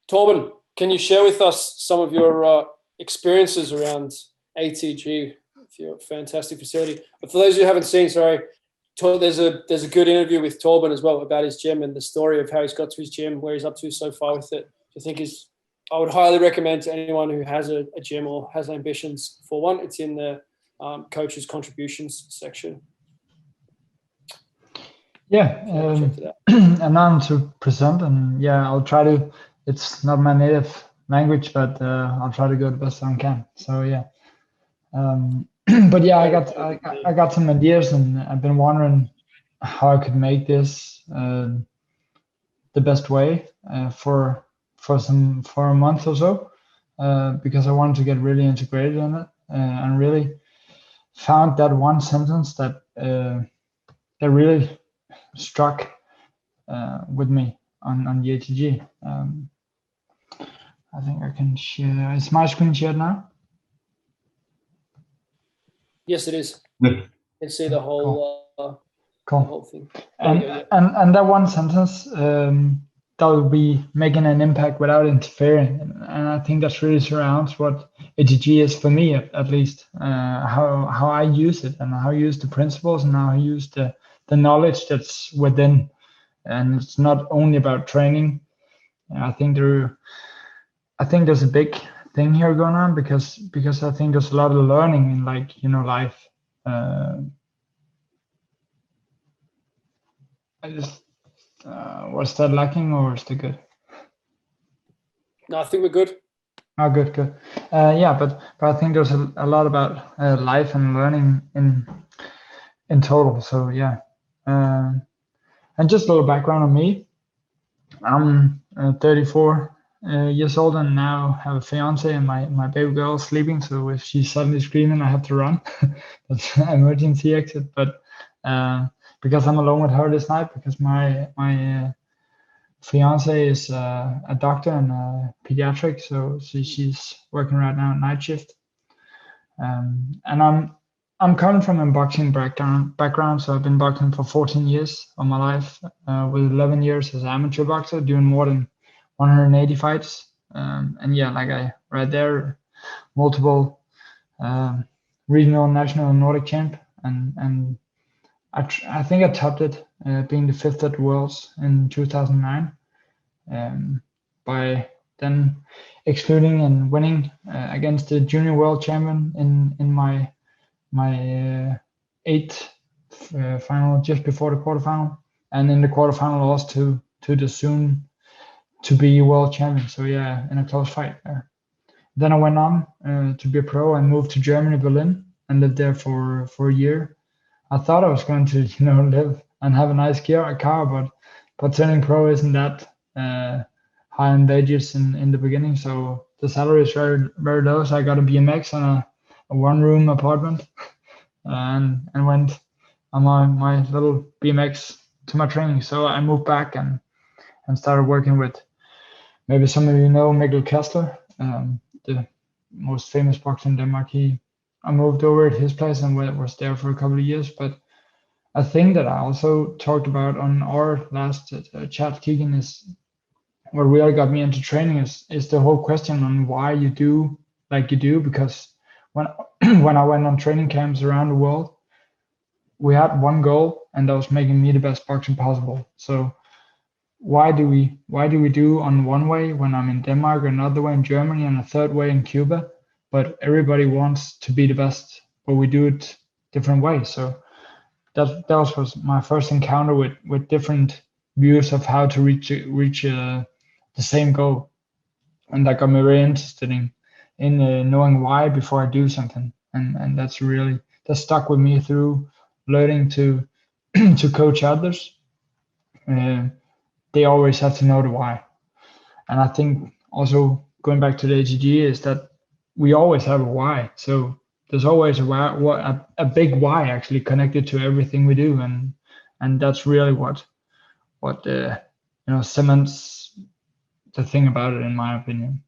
Torben, can you share with us some of your experiences around ATG, your fantastic facility? But for those who haven't seen, there's a good interview with Torben as well about his gym and the story of how he's got to his gym, where he's up to so far with it. I think I would highly recommend to anyone who has a gym or has ambitions for one. It's in the coaches contributions section. Yeah, and now to present, and I'll try to. It's not my native language, but I'll try to go the best I can. So but I got some ideas, and I've been wondering how I could make this the best way for a month or so, because I wanted to get really integrated in it, and really found that one sentence that really struck with me on the ATG. I think I can share. Is my screen shared now? Yes, it is. You can see the whole the whole thing. And that one sentence that will be making an impact without interfering, and I think that really surrounds what ATG is for me, at least. How I use it, and how I use the principles, and how I use the knowledge that's within. And it's not only about training. I think there's a big thing here going on, because I think there's a lot of learning in life. Was that lacking, or is it good? No, I think we're good. Oh, good. But I think there's a lot about life and learning in total. So and just a little background on me. I'm 34 years old, and now have a fiance, and my baby girl is sleeping. So if she's suddenly screaming, I have to run. That's an emergency exit. But because I'm alone with her this night, because my fiance is a doctor and a pediatric, so she's working right now at night shift. And I'm coming from a boxing background, so I've been boxing for 14 years of my life, with 11 years as an amateur boxer, doing more than 180 fights. And like I read there, multiple regional, national, and Nordic champ, and I think I topped it, being the 5th at Worlds in 2009, by then excluding and winning against the junior world champion in my 8th final, just before the quarterfinal, and in the quarterfinal lost to the soon to be world champion. So in a close fight there. Then I went on to be a pro. I moved to Germany, Berlin, and lived there for a year. I thought I was going to live and have a nice car, but turning pro isn't that high in wages in the beginning. So the salary is very, very low. So I got a BMX and a one-room apartment, and went on my little BMX to my training. So I moved back and started working with, maybe some of you know, Mikkel Kessler, the most famous boxer in Denmark. I moved over at his place and was there for a couple of years. But a thing that I also talked about on our last chat, Keegan, is what really got me into training is the whole question on why you do like you do. Because when I went on training camps around the world, we had one goal, and that was making me the best boxer possible. So why do we do on one way when I'm in Denmark, another way in Germany, and a third way in Cuba? But everybody wants to be the best, but we do it different ways. So that was my first encounter with different views of how to reach the same goal, and that got me very interested in knowing why before I do something, and that stuck with me through learning to to coach others. They always have to know the why, and I think also going back to the ATG is that we always have a why. So there's always a big why actually connected to everything we do, and that's really what cements the thing about it, in my opinion.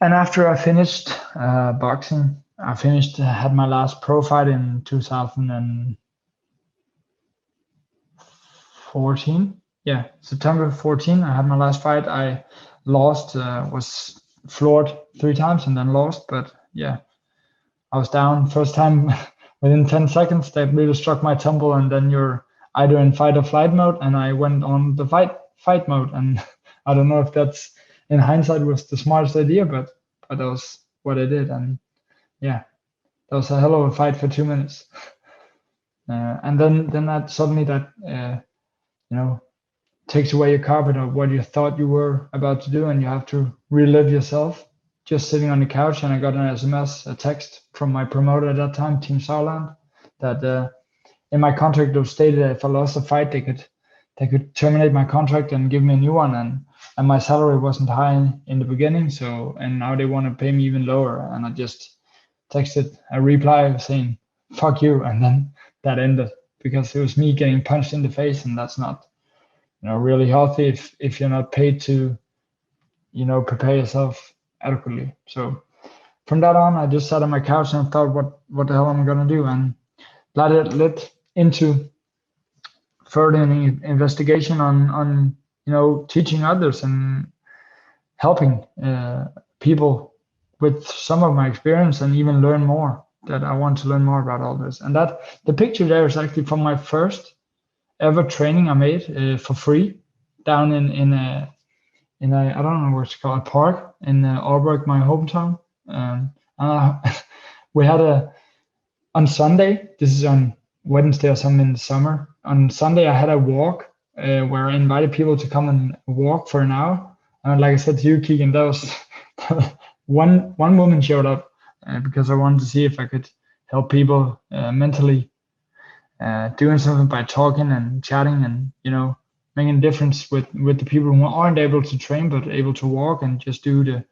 And after I finished boxing, had my last pro fight in 2014, yeah, September 14, I had my last fight. I lost, was floored 3 times and then lost. But yeah, I was down first time within 10 seconds. That really struck my temple, and then you're either in fight or flight mode. And I went on the fight mode. And I don't know if that's in hindsight was the smartest idea, but that was what I did. And yeah, that was a hell of a fight for 2 minutes. And then that suddenly that takes away your carpet of what you thought you were about to do, and you have to relive yourself just sitting on the couch. And I got an SMS, a text from my promoter at that time, Team Sauerland, that in my contract it was stated that if I lost a fight, they could terminate my contract and give me a new one. And my salary wasn't high in the beginning, and now they want to pay me even lower. And I just texted a reply saying "fuck you," and then that ended, because it was me getting punched in the face, and that's not really healthy if you're not paid to prepare yourself adequately. So from that on, I just sat on my couch and thought, what the hell am I gonna do? And that led into further investigation on teaching others and helping people with some of my experience, and even learn more. That I want to learn more about all this. And that the picture there is actually from my first ever training I made for free down in a I don't know what it's called, a park in Aalborg, my hometown. We had on Sunday, this is on Wednesday or something in the summer. On Sunday, I had a walk where I invited people to come and walk for an hour. And like I said to you, Keegan, that was one woman showed up because I wanted to see if I could help people mentally doing something by talking and chatting, and making a difference with the people who aren't able to train but able to walk and just do the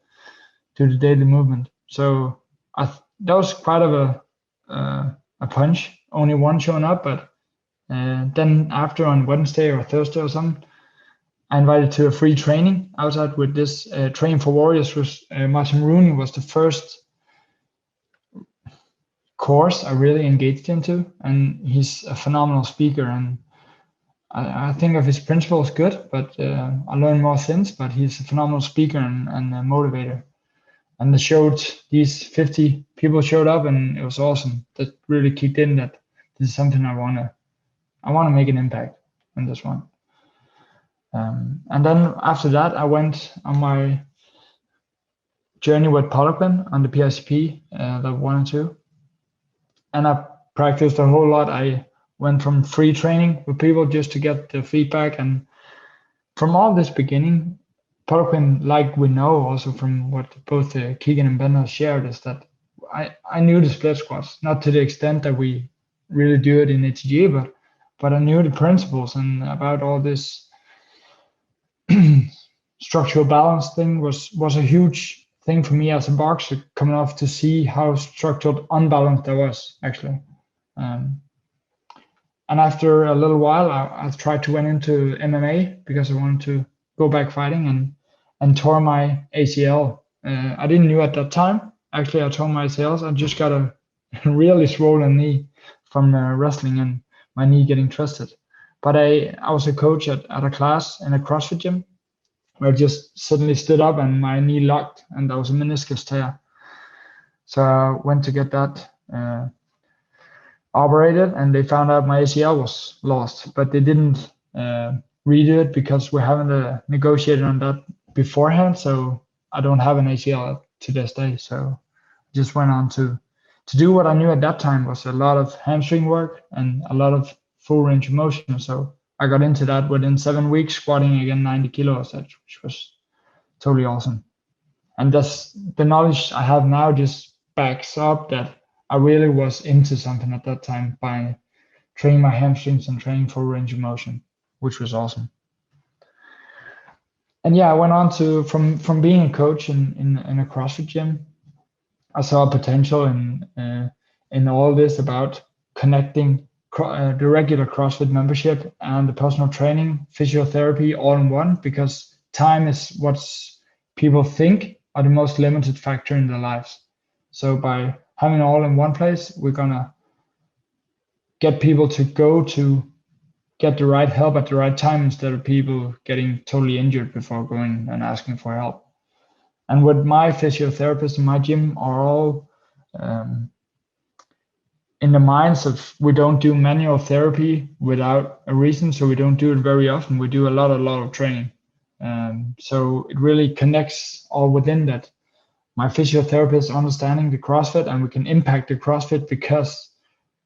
daily movement. So that was quite of a punch, only one showing up. But then after, on Wednesday or Thursday or something, I invited to a free training outside with this Train for Warriors. Was Martin Rooney was the first course I really engaged into, and he's a phenomenal speaker, and I think of his principles good, but I learned more since. But he's a phenomenal speaker and a motivator. And these 50 people showed up, and it was awesome. That really kicked in that this is something I want to make an impact on this one. And then after that, I went on my journey with Poliquin on the PICP level 1 and 2. And I practiced a whole lot. I went from free training with people just to get the feedback. And from all this beginning, Poliquin, like we know also from what both Keegan and Ben have shared, is that I knew the split squats, not to the extent that we really do it in ATG, but I knew the principles, and about all this structural balance thing was a huge thing for me as a boxer, coming off to see how structured unbalanced I was actually. And after a little while, I tried to went into MMA because I wanted to go back fighting, and tore my ACL. I didn't know at that time. Actually, I tore my ACLs. I just got a really swollen knee from wrestling and my knee getting twisted. But I was a coach at a class in a CrossFit gym where I just suddenly stood up and my knee locked, and that was a meniscus tear. So I went to get that operated, and they found out my ACL was lost, but they didn't redo it because we haven't negotiated on that beforehand. So I don't have an ACL to this day. So I just went on to do what I knew at that time was a lot of hamstring work and a lot of full range of motion. So I got into that within 7 weeks, squatting again 90 kilos, which was totally awesome. And that's the knowledge I have now just backs up that I really was into something at that time by training my hamstrings and training for range of motion, which was awesome. And yeah, I went on to from being a coach in a CrossFit gym, I saw potential in all this about connecting the regular CrossFit membership and the personal training, physiotherapy all in one, because time is what people think are the most limited factor in their lives. So by having it all in one place, we're gonna get people to go to get the right help at the right time instead of people getting totally injured before going and asking for help. And with my physiotherapists in my gym are all in the minds of we don't do manual therapy without a reason, so we don't do it very often. We do a lot of training. So it really connects all within that. My physiotherapist understanding the CrossFit, and we can impact the CrossFit because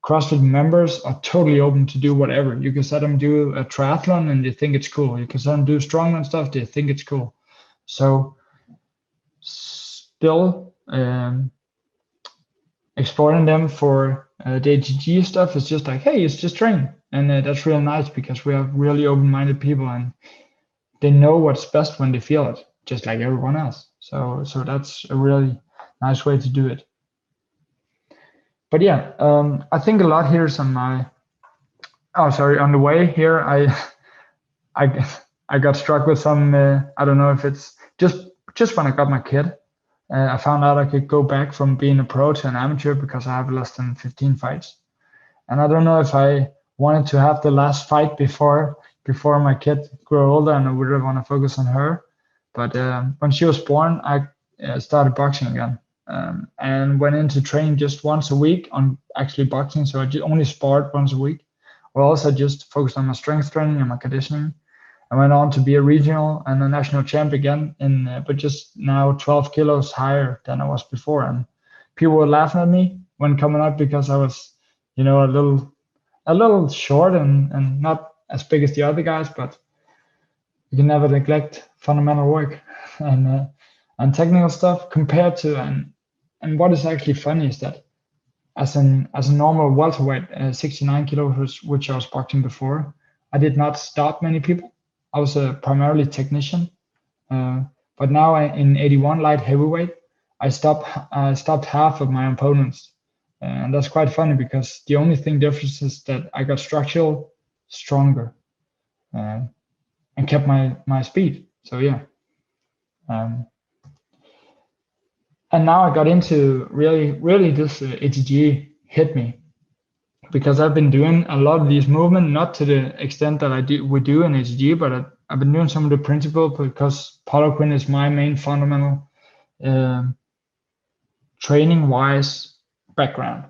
CrossFit members are totally open to do whatever. You can set them do a triathlon and they think it's cool. You can set them do strongman stuff, they think it's cool. So still exploring them for the ATG stuff is just like, hey, it's just training. And that's real nice because we have really open-minded people and they know what's best when they feel it, just like everyone else. So that's a really nice way to do it. But yeah, I think a lot here is on the way here, I got struck with some, I don't know if it's just when I got my kid, I found out I could go back from being a pro to an amateur because I have less than 15 fights. And I don't know if I wanted to have the last fight before my kid grew older and I would really want to focus on her. But when she was born, I started boxing again and went into training just once a week on actually boxing. So I only sparred once a week. Or also just focused on my strength training and my conditioning. I went on to be a regional and a national champ again, but just now 12 kilos higher than I was before. And people were laughing at me when coming up because I was, a little short and not as big as the other guys, but you can never neglect fundamental work and technical stuff compared to, and what is actually funny is that as a normal welterweight, 69 kilos, which I was boxing before, I did not stop many people. I was a primarily technician, but now in 81 light heavyweight, I stopped half of my opponents, and that's quite funny because the only thing difference is that I got structural stronger and kept my speed. So yeah, and now I got into really this ATG hit me because I've been doing a lot of these movements, not to the extent that we do in ATG, but I've been doing some of the principles because Poliquin is my main fundamental training-wise background.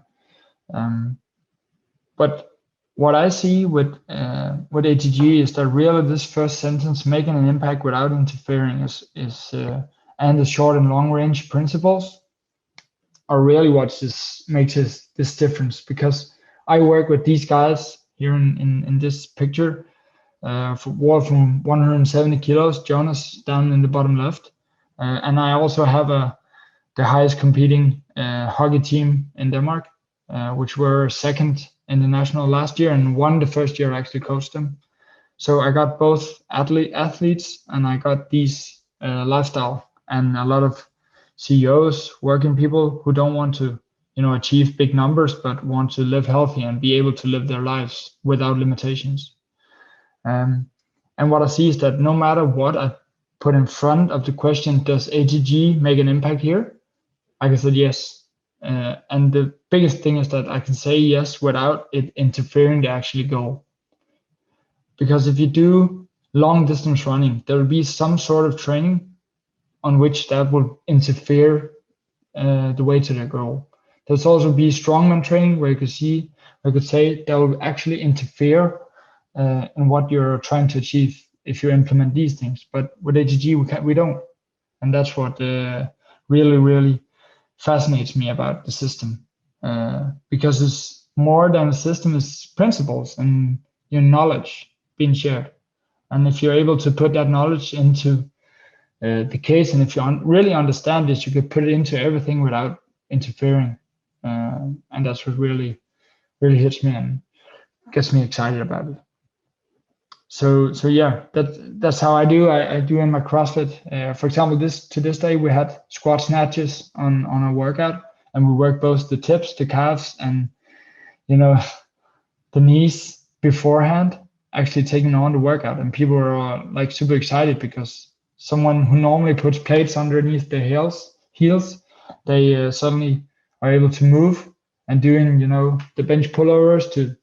But what I see with ATG is that really this first sentence, making an impact without interfering, is and the short and long range principles are really what makes this difference, because I work with these guys here in this picture, from 170 kilos, Jonas down in the bottom left. And I also have the highest competing hockey team in Denmark, which were second in the national last year and won the first year I actually coached them. So I got both athletes and I got these lifestyle and a lot of CEOs, working people who don't want to achieve big numbers, but want to live healthy and be able to live their lives without limitations. And what I see is that no matter what I put in front of the question, does ATG make an impact here? I can say yes. And the biggest thing is that I can say yes without it interfering the actual goal. Because if you do long distance running, there will be some sort of training on which that will interfere the way to the goal. There's also be strongman training where you could say that will actually interfere in what you're trying to achieve if you implement these things. But with ATG, we don't, and that's what really fascinates me about the system, because it's more than a system; it's principles and your knowledge being shared. And if you're able to put that knowledge into the case, and if you really understand this, you could put it into everything without interfering. And that's what really hits me and gets me excited about it. So yeah, that's how I do. I do in my CrossFit. For example, to this day we had squat snatches on a workout, and we worked both the tips, the calves, and the knees beforehand, actually taking on the workout. And people were like super excited because someone who normally puts plates underneath their heels, they suddenly are able to move and doing the bench pullovers to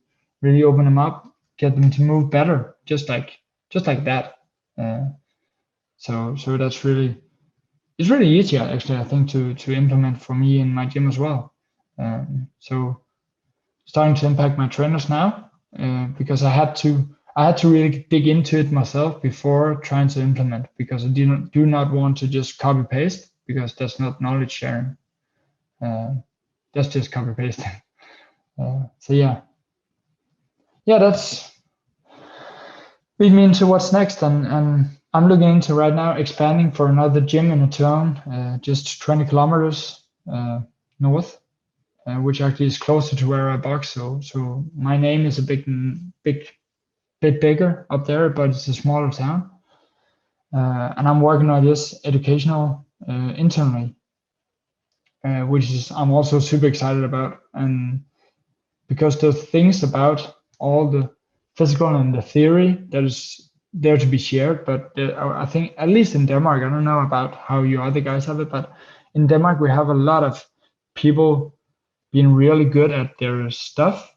really open them up. get them to move better, just like that. So that's really, it's really easy actually, I think, to implement for me in my gym as well. So starting to impact my trainers now, because I had to really dig into it myself before trying to implement, because I do not want to just copy paste, because that's not knowledge sharing. That's just copy pasting. So yeah, that's lead me into what's next, and I'm looking into right now expanding for another gym in a town just 20 kilometers north, which actually is closer to where I box. So my name is a bit bigger up there, but it's a smaller town, and I'm working on this educational internally, which is I'm also super excited about, and because the things about all the physical and the theory that is there to be shared, but I think at least in Denmark, I don't know about how you other guys have it, but in Denmark we have a lot of people being really good at their stuff,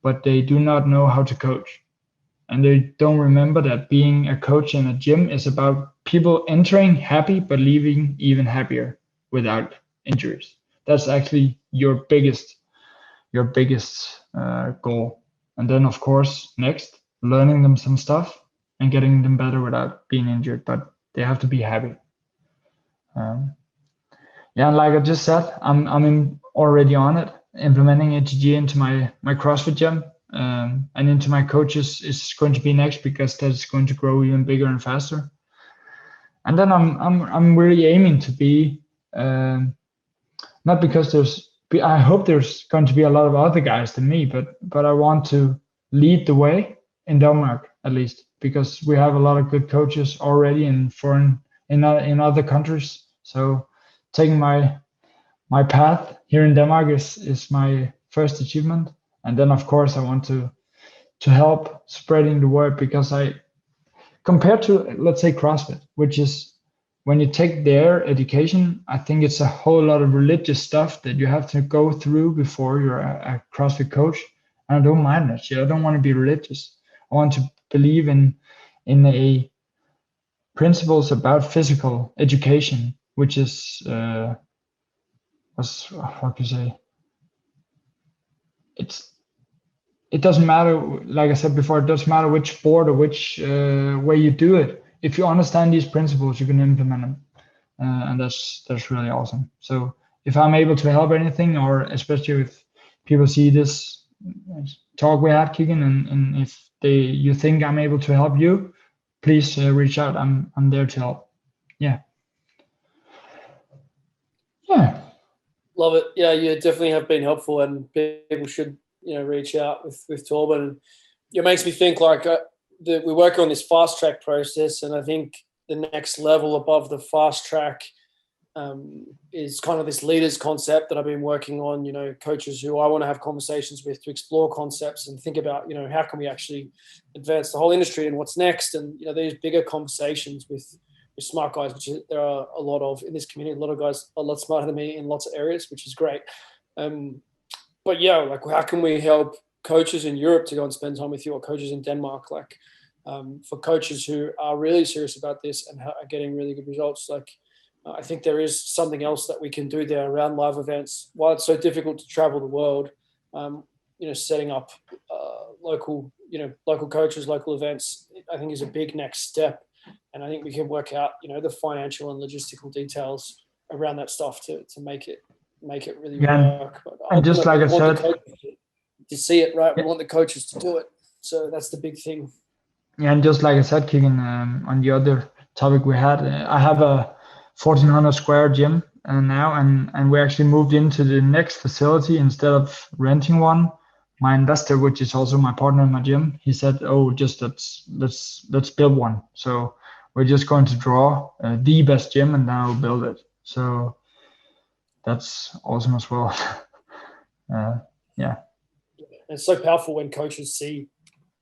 but they do not know how to coach, and they don't remember that being a coach in a gym is about people entering happy but leaving even happier without injuries. That's actually your biggest goal. And then of course next, learning them some stuff and getting them better without being injured, but they have to be happy. And like I just said, I'm already on it, implementing ATG into my CrossFit gym, and into my coaches is going to be next, because that's going to grow even bigger and faster. And then I'm really aiming to be, not because I hope there's going to be a lot of other guys than me, but I want to lead the way in Denmark, at least, because we have a lot of good coaches already in other countries. So taking my path here in Denmark is my first achievement. And then of course I want to help spreading the word, because compared to, let's say, CrossFit, which is, when you take their education, I think it's a whole lot of religious stuff that you have to go through before you're a CrossFit coach. And I don't mind that shit. I don't want to be religious. I want to believe in a principles about physical education, which is how to say, it doesn't matter, like I said before, it doesn't matter which sport or which way you do it. If you understand these principles, you can implement them, and that's really awesome. So if I'm able to help anything, or especially if people see this talk we had, Keegan, and if you think I'm able to help you, please reach out. I'm there to help. Yeah. Love it. Yeah, you definitely have been helpful, and people should, reach out with Torben. And it makes me think like we work on this fast track process, and I think the next level above the fast track is kind of this leaders concept that I've been working on. Coaches who I want to have conversations with to explore concepts and think about, how can we actually advance the whole industry and what's next, and these bigger conversations with smart guys, which there are a lot of in this community. A lot of guys are a lot smarter than me in lots of areas, which is great. But yeah, like how can we help coaches in Europe to go and spend time with you, or coaches in Denmark, like for coaches who are really serious about this and are getting really good results. Like I think there is something else that we can do there around live events. While it's so difficult to travel the world, setting up local coaches, local events, I think is a big next step. And I think we can work out, the financial and logistical details around that stuff to make it really work. But and just like I said, to see it right, we want the coaches to do it. So that's the big thing. Yeah, and just like I said, Keegan, on the other topic we had, I have a 1,400 square gym now, and we actually moved into the next facility instead of renting one. My investor, which is also my partner in my gym, he said, "Oh, just let's build one." So we're just going to draw the best gym, and then we'll build it. So that's awesome as well. Yeah. It's so powerful when coaches see,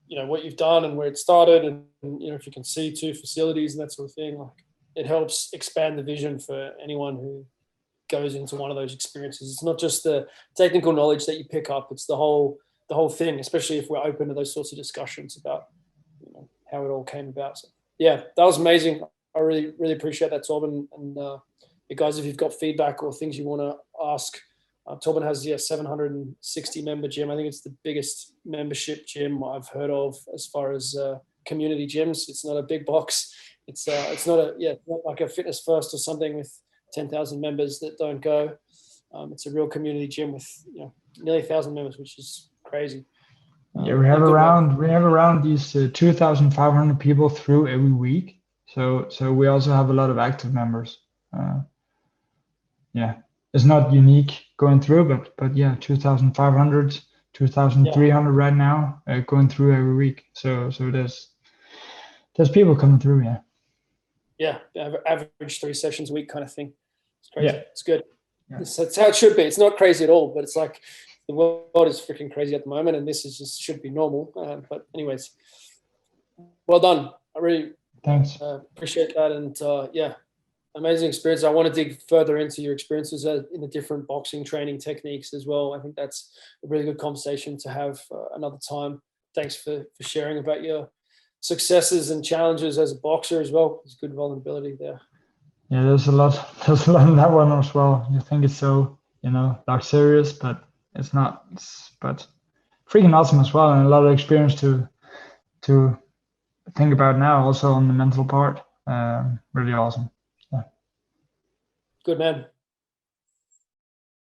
what you've done and where it started, and if you can see two facilities and that sort of thing, like it helps expand the vision for anyone who goes into one of those experiences. It's not just the technical knowledge that you pick up; it's the whole the whole thing, especially if we're open to those sorts of discussions about, you know, how it all came about. So, yeah, that was amazing. I really, really appreciate that, Torben. And you guys, if you've got feedback or things you want to ask, Torben has 760 member gym. I think it's the biggest membership gym I've heard of as far as community gyms. It's not a big box. It's not not like a Fitness First or something with 10,000 members that don't go. It's a real community gym with, you know, nearly 1,000 members, which is crazy. Yeah, we have around these 2,500 people through every week. So we also have a lot of active members. Yeah, it's not unique going through, but yeah, 2,500, 2,300 right now going through every week. So there's people coming through. Yeah. Yeah, average 3 sessions a week kind of thing. It's crazy. Yeah. It's good. Yeah. That's how it should be. It's not crazy at all, but it's like the world is freaking crazy at the moment, and this is just should be normal. But anyways, well done. I really appreciate that, and amazing experience. I want to dig further into your experiences in the different boxing training techniques as well. I think that's a really good conversation to have another time. Thanks for sharing about your successes and challenges as a boxer as well. There's good vulnerability there. Yeah, there's a lot in that one as well. You think it's so, like serious, but it's not. But freaking awesome as well, and a lot of experience to think about now, also on the mental part. Really awesome. Yeah. Good, man.